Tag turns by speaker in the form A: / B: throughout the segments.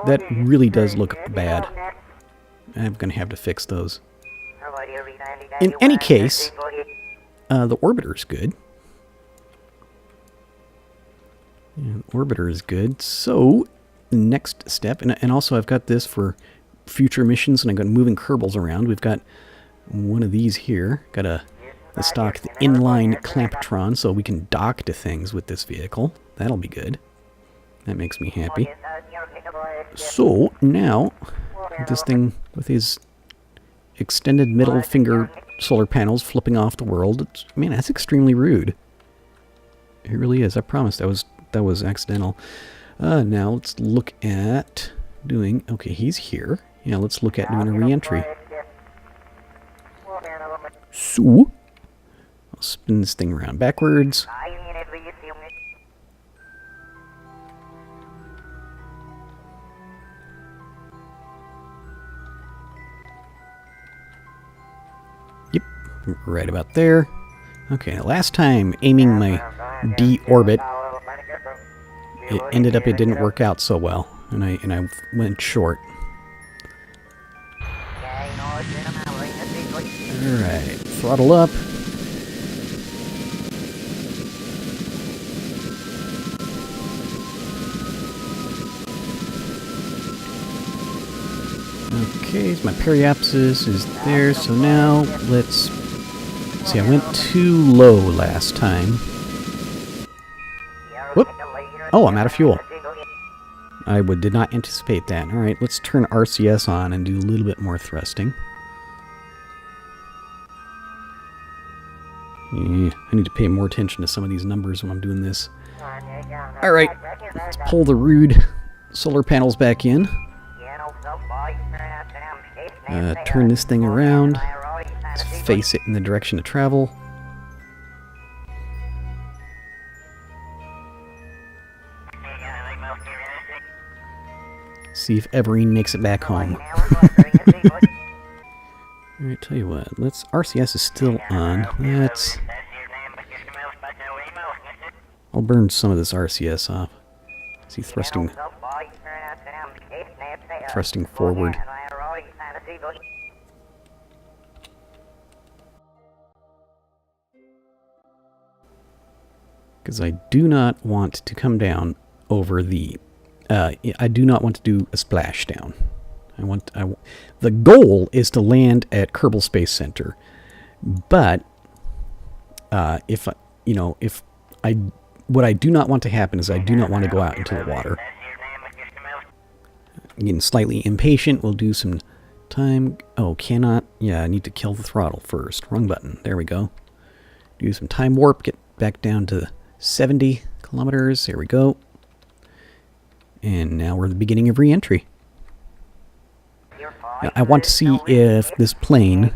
A: That really does look bad. I'm going to have to fix those. In any case, the orbiter's good. Yeah, the orbiter is good. So, the next step, and also I've got this for future missions, and I've got moving Kerbals around. We've got one of these here. Got the stock the inline clamptron, so we can dock to things with this vehicle. That'll be good. That makes me happy. So, now, this thing with his extended middle finger solar panels flipping off the world, man, that's extremely rude. It really is. I promise that was accidental. Now let's look at doing... Okay, he's here. Yeah, let's look at doing a re-entry. So, I'll spin this thing around backwards. Yep, right about there. Okay, last time aiming my D-orbit, it ended up it didn't work out so well, and I went short. Alright, throttle up. Okay, so my periapsis is there, so now let's see, I went too low last time. Whoop! Oh, I'm out of fuel. I did not anticipate that. Alright, let's turn RCS on and do a little bit more thrusting. Yeah, I need to pay more attention to some of these numbers when I'm doing this. Alright, let's pull the rude solar panels back in. Turn this thing around. Let's face it in the direction of travel. See if Everene makes it back home. Alright, tell you what, RCS is still on. I'll burn some of this RCS off. See, thrusting forward. Because I do not want to come down over the... I do not want to do a splashdown. The goal is to land at Kerbal Space Center, but what I do not want to happen is I do not want to go out into the water. I'm getting slightly impatient. We'll do some time. Oh, cannot. Yeah, I need to kill the throttle first. Wrong button. There we go. Do some time warp. Get back down to 70 kilometers. There we go. And now we're at the beginning of re-entry. Now, I want to see if this plane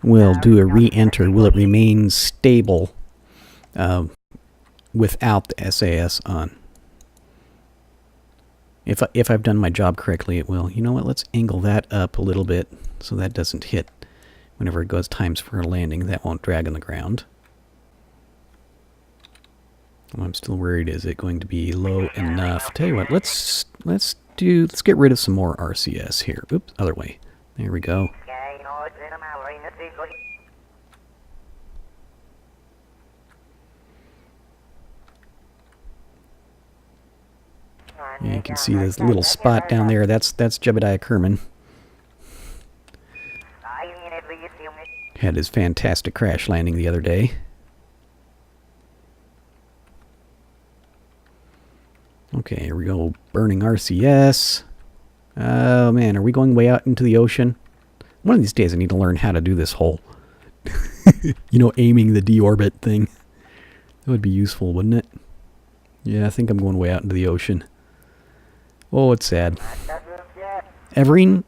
A: will do a re-enter. Will it remain stable without the SAS on? If I've done my job correctly, it will. You know what? Let's angle that up a little bit so that doesn't hit whenever it goes times for a landing. That won't drag on the ground. Well, I'm still worried. Is it going to be low enough? Tell you what, let's get rid of some more RCS here. Oops, other way. There we go. Yeah, you can see this little spot down there. That's Jebediah Kerman. Had his fantastic crash landing the other day. Okay, here we go. Burning RCS. Oh man, are we going way out into the ocean? One of these days I need to learn how to do this whole, aiming the D-orbit thing. That would be useful, wouldn't it? Yeah, I think I'm going way out into the ocean. Oh, it's sad. Everene,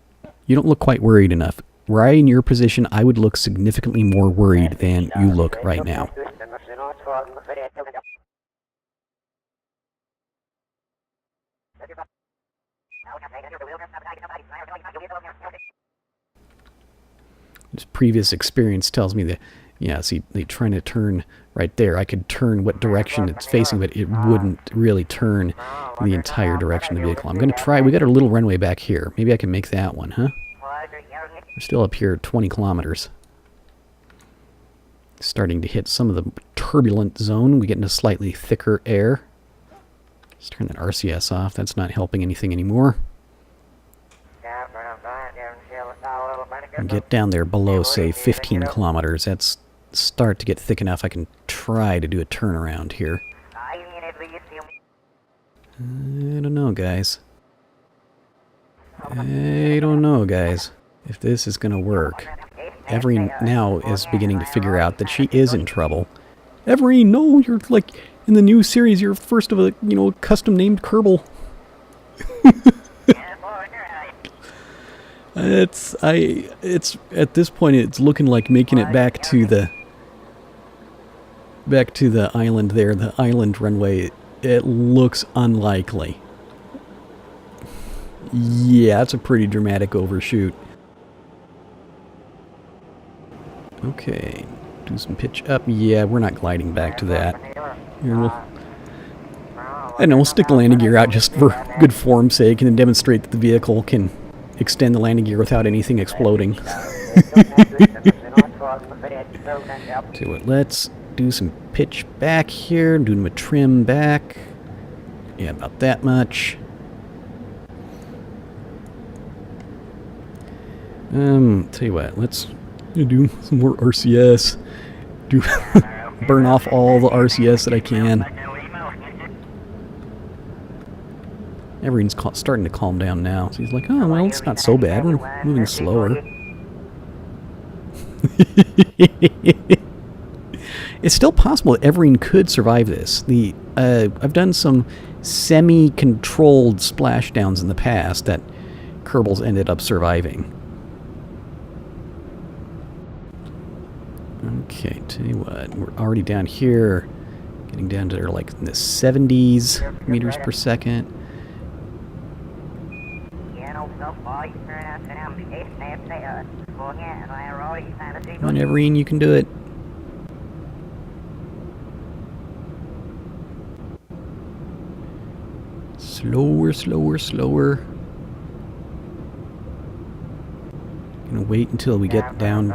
A: you don't look quite worried enough. Were I in your position, I would look significantly more worried than you look right now. This previous experience tells me that Yeah, see, they're trying to turn right there. I could turn what direction it's facing, but it wouldn't really turn the entire direction of the vehicle. I'm going to try. We got our little runway back here. Maybe I can make that one, huh? We're still up here 20 kilometers. Starting to hit some of the turbulent zone. We get into slightly thicker air. Let's turn that RCS off. That's not helping anything anymore. And get down there below, say, 15 kilometers. That's start to get thick enough I can try to do a turnaround here. I don't know, guys. I don't know, guys, if this is going to work. Everene now is beginning to figure out that she is in trouble. Everene, no, you're like, in the new series, you're first of a, you know, custom-named Kerbal. It's at this point it's looking like making it back to the island there, the island runway. It looks unlikely. Yeah, that's a pretty dramatic overshoot. Okay, do some pitch up. Yeah, we're not gliding back to that. Here, I know, we'll stick the landing gear out just for good form's sake and then demonstrate that the vehicle can extend the landing gear without anything exploding. So let's do some pitch back here, do a trim back. Yeah, about that much. Tell you what, let's do some more RCS. Burn off all the RCS that I can. Everene's starting to calm down now. So he's like, oh, well, it's not so bad. We're moving slower. It's still possible that Everene could survive this. I've done some semi-controlled splashdowns in the past that Kerbals ended up surviving. Okay, tell you what, we're already down here, getting down to like in the 70s meters per second. Come on, Everene, you can do it. Slower, slower, slower. Gonna wait until we get down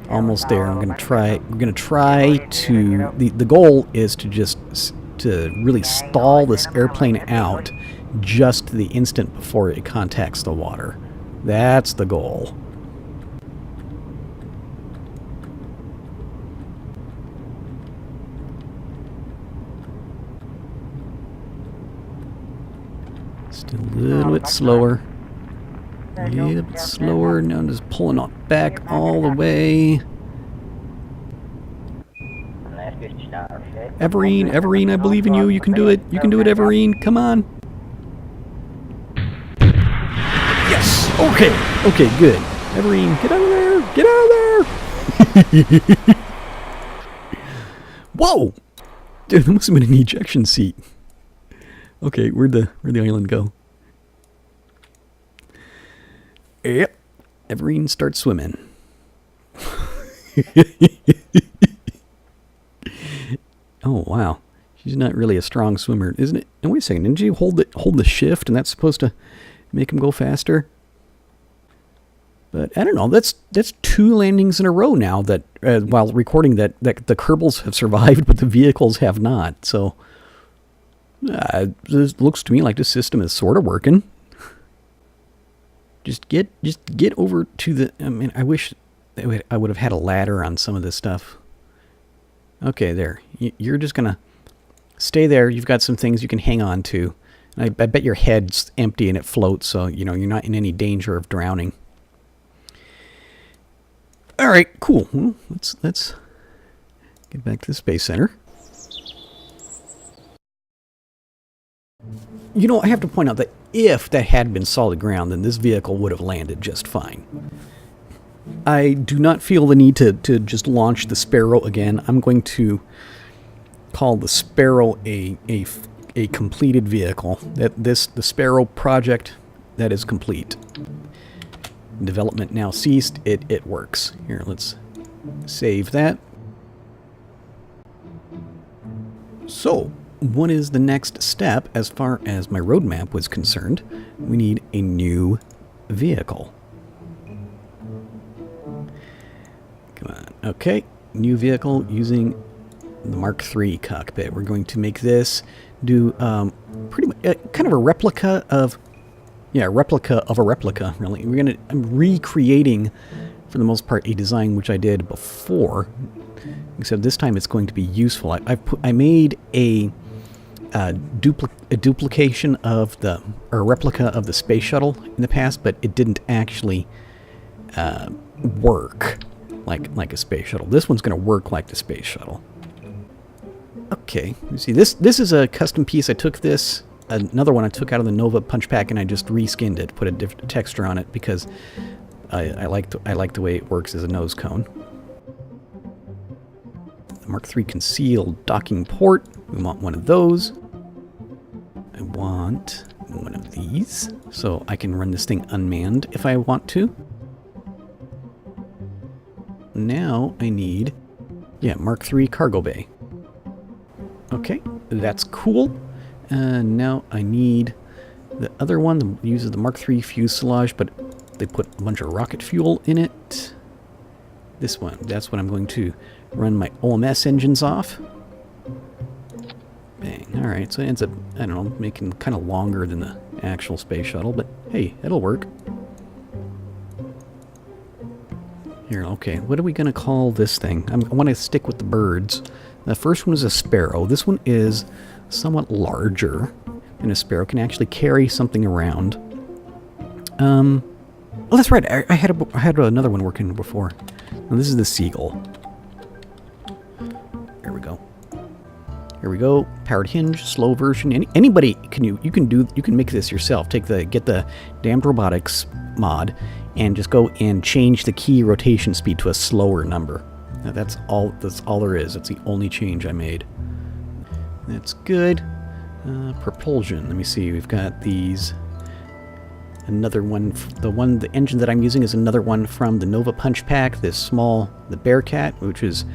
A: almost there. We're gonna try to the goal is to really stall this airplane out just the instant before it contacts the water. That's the goal. Still a little bit slower. A little bit slower. Now I'm just pulling it back all the way. Everene, Everene, I believe in you. You can do it. You can do it, Everene. Come on. Yes. Okay. Okay, good. Everene, get out of there. Get out of there. Whoa. Dude, that must have been an ejection seat. Okay, where'd the island go? Yep. Everene starts swimming. Oh, wow. She's not really a strong swimmer, isn't it? And wait a second, didn't you hold the shift and that's supposed to make him go faster? But I don't know, that's 2 landings in a row now that, while recording that the Kerbals have survived, but the vehicles have not. So, this looks to me like the system is sort of working. Just get over to the, I mean, I wish I would have had a ladder on some of this stuff. Okay, there. You're just going to stay there. You've got some things you can hang on to. I bet your head's empty and it floats, so you know you're not in any danger of drowning. All right, cool. Well, let's get back to the Space Center. You know, I have to point out that if that had been solid ground, then this vehicle would have landed just fine. I do not feel the need to just launch the Sparrow again. I'm going to call the Sparrow a completed vehicle. The Sparrow project, that is complete. Development now ceased. It works. Here, let's save that. So, what is the next step as far as my roadmap was concerned? We need a new vehicle. Come on. Okay, new vehicle using the Mark III cockpit. We're going to make this do pretty much kind of a replica of, yeah, a replica of a replica, really. I'm recreating, for the most part, a design which I did before, except this time it's going to be useful. I made a duplication of or a replica of the space shuttle in the past, but it didn't actually work like a space shuttle. This one's going to work like the space shuttle. Okay, you see, this is a custom piece. I took this, another one I took out of the Nova punch pack, and I just reskinned it, put a different texture on it because I like the way it works as a nose cone. The Mark III concealed docking port. We want one of those. I want one of these, so I can run this thing unmanned if I want to. Now I need, yeah, Mark III cargo bay. Okay, that's cool. Now I need the other one that uses the Mark III fuselage, but they put a bunch of rocket fuel in it. This one, that's what I'm going to run my OMS engines off. Bang. Alright, so it ends up, I don't know, making kind of longer than the actual space shuttle, but hey, it'll work. Here, okay, what are we going to call this thing? I want to stick with the birds. The first one is a sparrow. This one is somewhat larger than a sparrow. Can actually carry something around. Oh, that's right. I had another one working before. Now, this is the seagull. Here we go. Here we go. Powered hinge, slow version. Anybody you can make this yourself. Get the Damned Robotics mod and just go and change the key rotation speed to a slower number. Now, that's all there is. That's the only change I made. That's good. Propulsion. Let me see. We've got these. Another one. The engine that I'm using is another one from the Nova Punch Pack. The Bearcat, which is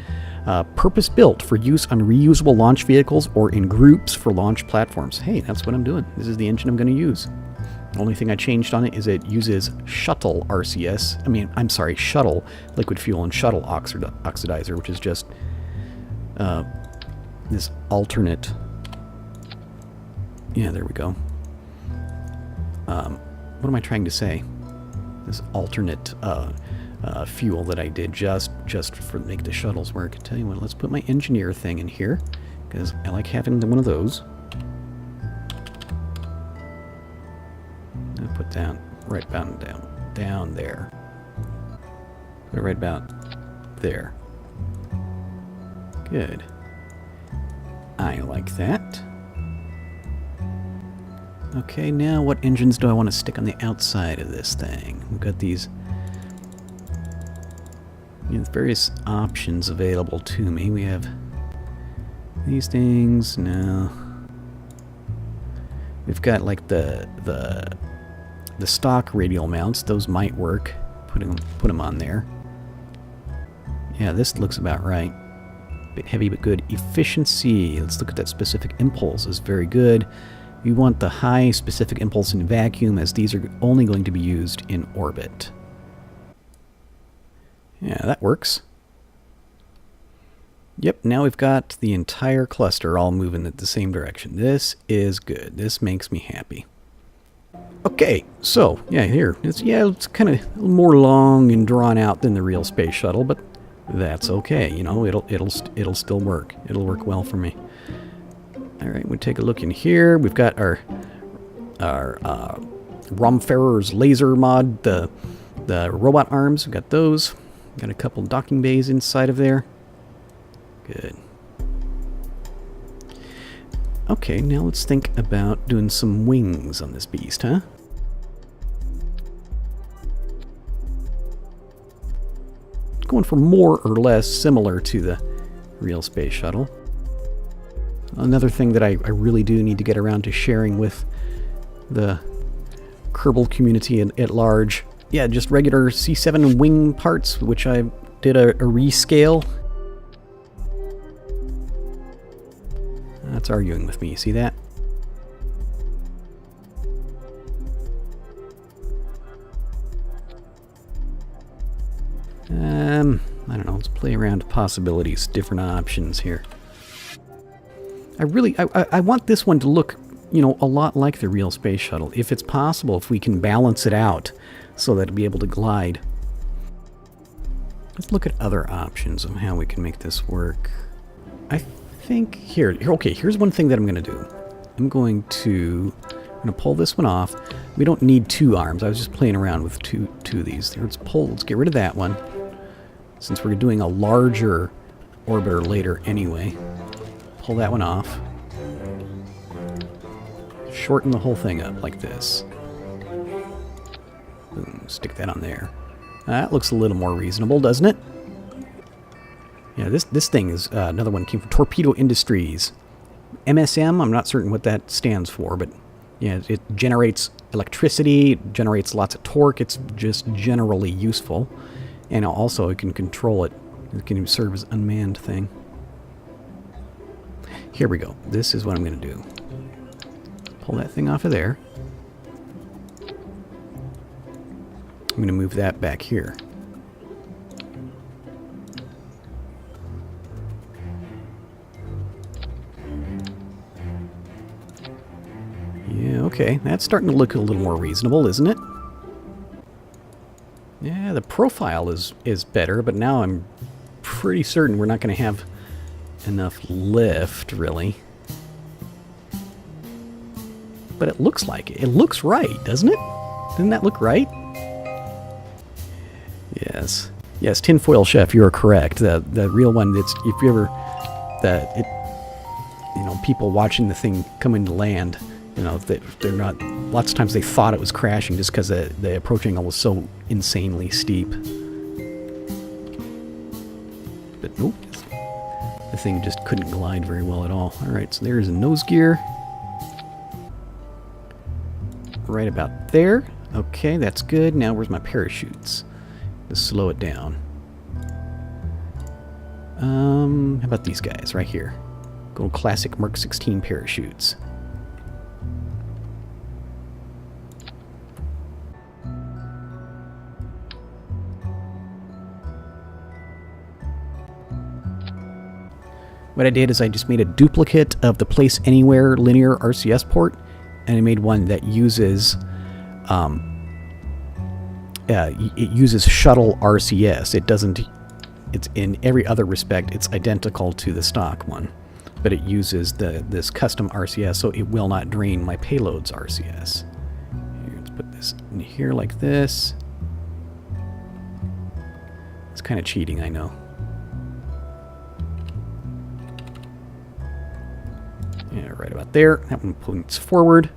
A: purpose-built for use on reusable launch vehicles or in groups for launch platforms. Hey, that's what I'm doing. This is the engine I'm going to use. The only thing I changed on it is it uses shuttle RCS. Shuttle liquid fuel and shuttle oxidizer, which is just this alternate. Yeah, there we go. What am I trying to say? This alternate fuel that I did just for make the shuttles work. I tell you what, let's put my engineer thing in here because I like having one of those. I'll put down there. Put it right about there. Good. I like that. Okay, now what engines do I want to stick on the outside of this thing? We've got these various options available to me. We have these things. No. We've got like the stock radial mounts. Those might work. Put them on there. Yeah, this looks about right. Bit heavy but good. Efficiency. Let's look at that. Specific impulse is very good. We want the high specific impulse in vacuum, as these are only going to be used in orbit. Yeah, that works. Yep, now we've got the entire cluster all moving in the same direction. This is good. This makes me happy. Okay, so yeah, it's kind of more long and drawn out than the real space shuttle, but that's okay. You know, it'll still work. It'll work well for me. All right, we'll take a look in here. We've got our Romfarer's laser mod, the robot arms. We've got those. Got a couple docking bays inside of there. Good. Okay, now let's think about doing some wings on this beast, huh? Going for more or less similar to the real space shuttle. Another thing that I really do need to get around to sharing with the Kerbal community at large. Yeah, just regular C7 wing parts, which I did a rescale. It's arguing with me. See that? I don't know. Let's play around with possibilities, different options here. I want this one to look, you know, a lot like the real space shuttle. If it's possible, if we can balance it out so that it'll be able to glide. Let's look at other options of how we can make this work. I think okay, here's one thing that I'm going to do. I'm going to pull this one off. We don't need 2 arms. I was just playing around with two of these. Let's get rid of that one, since we're doing a larger orbiter later anyway. Pull that one off. Shorten the whole thing up like this. Boom, stick that on there. That looks a little more reasonable, doesn't it? Yeah, this thing is another one came from Torpedo Industries. MSM, I'm not certain what that stands for, but yeah, it generates electricity, generates lots of torque. It's just generally useful. And also it can control it. It can serve as unmanned thing. Here we go. This is what I'm going to do. Pull that thing off of there. I'm going to move that back here. Yeah, okay. That's starting to look a little more reasonable, isn't it? Yeah, the profile is better, but now I'm pretty certain we're not going to have enough lift, really. But it looks like it. It looks right, doesn't it? Doesn't that look right? Yes. Yes, Tinfoil Chef, you're correct. The real one, it's, if you ever, you know, people watching the thing come into land, you know, they're not, lots of times they thought it was crashing just because the approach angle was so insanely steep. But nope, the thing just couldn't glide very well at all. Alright, so there's a nose gear. Right about there. Okay, that's good. Now where's my parachutes? To slow it down. How about these guys right here? Go classic Mark 16 parachutes. What I did is I just made a duplicate of the Place Anywhere linear RCS port, and I made one that uses it uses shuttle RCS. It doesn't. It's in every other respect it's identical to the stock one, but it uses this custom RCS, so it will not drain my payload's RCS. Here, let's put this in here like this. It's kind of cheating, I know. Yeah, right about there. That one points forward.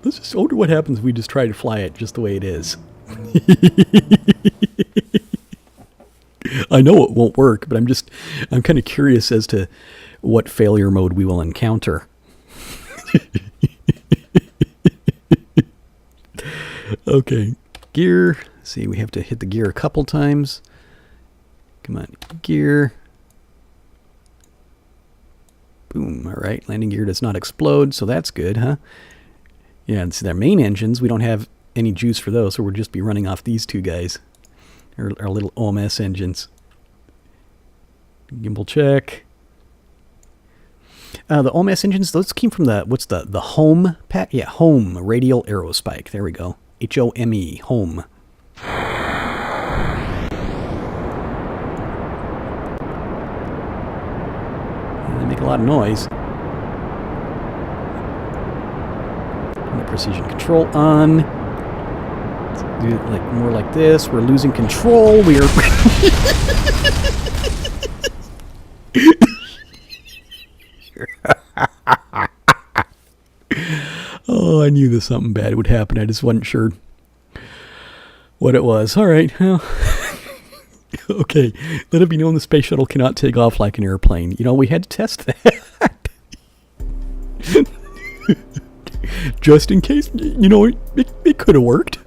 A: Let's just wonder what happens if we just try to fly it just the way it is. I know it won't work, but I'm kind of curious as to what failure mode we will encounter. Okay, gear. See, we have to hit the gear a couple times. Come on, gear. Boom, all right. Landing gear does not explode, so that's good, huh? Yeah, and see, their main engines, we don't have any juice for those, so we'll just be running off these two guys. Our little OMS engines. Gimbal check. The OMS engines, those came from the Home pack? Yeah, Home Radial Aerospike. There we go. H-O-M-E, Home. And they make a lot of noise. And the precision control on. Let's do it like more like this. We're losing control. We are. Oh, I knew that something bad would happen. I just wasn't sure what it was. All right. Well, okay. Let it be known the space shuttle cannot take off like an airplane. You know, we had to test that. Just in case, you know, it could have worked.